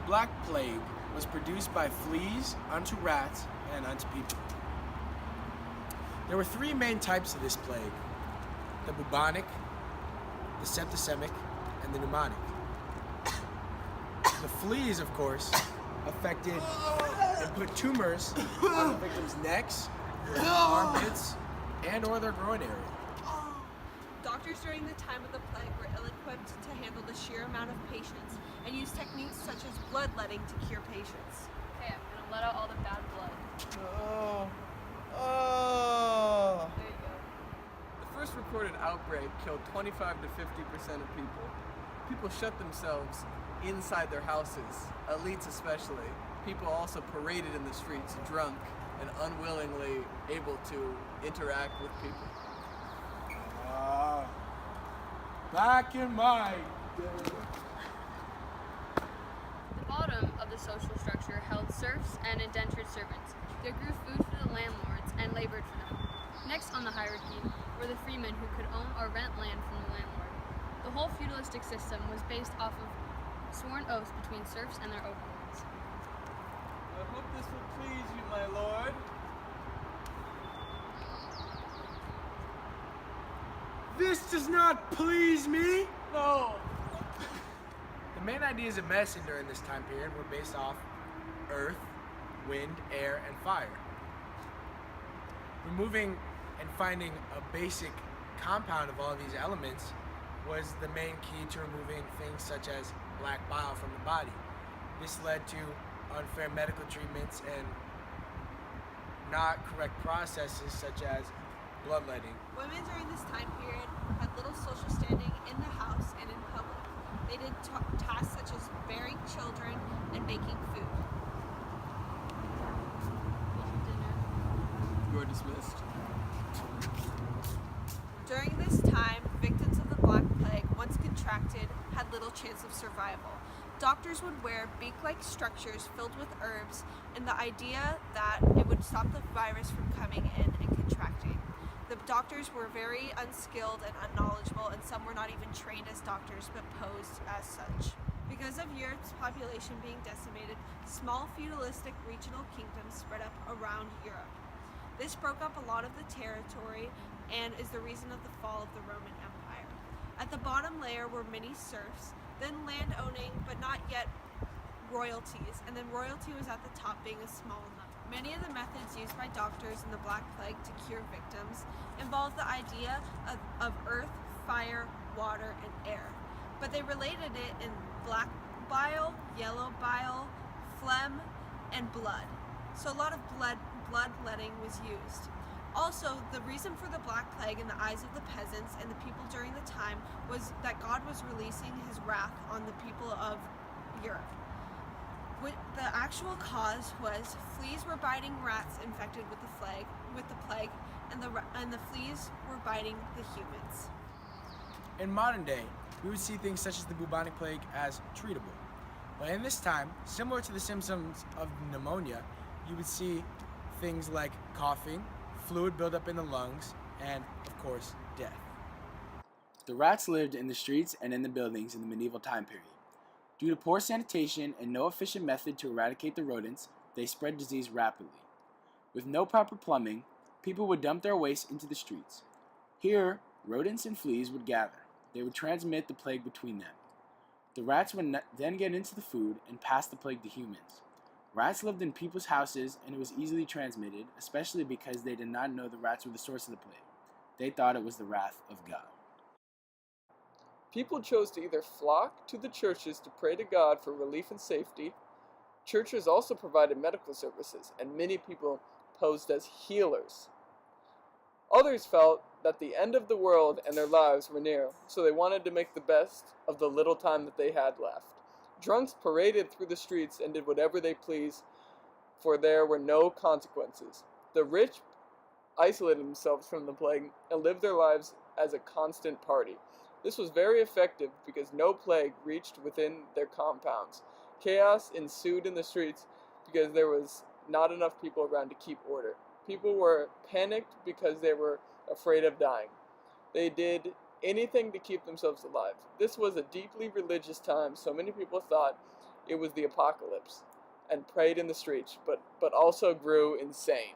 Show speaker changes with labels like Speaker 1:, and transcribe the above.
Speaker 1: Black Plague was produced by fleas unto rats and unto people. There were three main types of this plague: the bubonic, the septicemic, and the pneumonic. The fleas, of course, affected and put tumors on the victims' necks, armpits, and/or their groin area.
Speaker 2: Doctors during the time of the plague were ill-equipped to handle the sheer amount of patients and used techniques such as bloodletting to cure patients.
Speaker 3: Okay, I'm gonna let out all the bad blood. There you go.
Speaker 4: The first recorded outbreak killed 25 to 50% of people. People shut themselves inside their houses, elites especially. People also paraded in the streets drunk and unwillingly able to interact with people.
Speaker 1: Back in my day.
Speaker 3: The bottom of the social structure held serfs and indentured servants. They grew food for the landlords and labored for them. Next on the hierarchy were the freemen who could own or rent land from the landlord. The whole feudalistic system was based off of sworn oaths between serfs and their overlords.
Speaker 4: I hope this will please you, my lord.
Speaker 1: This does not please me.
Speaker 4: No!
Speaker 1: The main ideas of medicine during this time period were based off earth, wind, air, and fire. Removing and finding a basic compound of all of these elements was the main key to removing things such as black bile from the body. This led to unfair medical treatments and not correct processes such as bloodletting.
Speaker 2: Women during this time period had little social standing in the house and in public. They did tasks such as bearing children and making food.
Speaker 4: You are dismissed.
Speaker 2: During this time, victims of the Black Plague, once contracted, had little chance of survival. Doctors would wear beak-like structures filled with herbs in the idea that it would stop the virus from coming in and contracting. The doctors were very unskilled and unknowledgeable, and some were not even trained as doctors but posed as such. Because of Europe's population being decimated, small feudalistic regional kingdoms spread up around Europe. This broke up a lot of the territory and is the reason of the fall of the Roman Empire. At the bottom layer were many serfs, then land-owning but not yet royalties, and then royalty was at the top, being a small number. Many of the methods used by doctors in the Black Plague to cure victims involved the idea of earth, fire, water, and air, but they related it in black bile, yellow bile, phlegm, and blood. So a lot of bloodletting was used. Also, the reason for the Black Plague in the eyes of the peasants and the people during the time was that God was releasing his wrath on the people of Europe. The actual cause was fleas were biting rats infected with the plague, and the fleas were biting the humans.
Speaker 1: In modern day, we would see things such as the bubonic plague as treatable. But in this time, similar to the symptoms of pneumonia, you would see things like coughing, fluid buildup in the lungs, and, of course, death. The rats lived in the streets and in the buildings in the medieval time period. Due to poor sanitation and no efficient method to eradicate the rodents, they spread disease rapidly. With no proper plumbing, people would dump their waste into the streets. Here, rodents and fleas would gather. They would transmit the plague between them. The rats would then get into the food and pass the plague to humans. Rats lived in people's houses, and it was easily transmitted, especially because they did not know the rats were the source of the plague. They thought it was the wrath of God.
Speaker 4: People chose to either flock to the churches to pray to God for relief and safety. Churches also provided medical services, and many people posed as healers. Others felt that the end of the world and their lives were near, so they wanted to make the best of the little time that they had left. Drunks paraded through the streets and did whatever they pleased, for there were no consequences. The rich isolated themselves from the plague and lived their lives as a constant party. This was very effective because no plague reached within their compounds. Chaos ensued in the streets because there was not enough people around to keep order. People were panicked because they were afraid of dying. They did anything to keep themselves alive. This was a deeply religious time, so many people thought it was the apocalypse, and prayed in the streets, but also grew insane.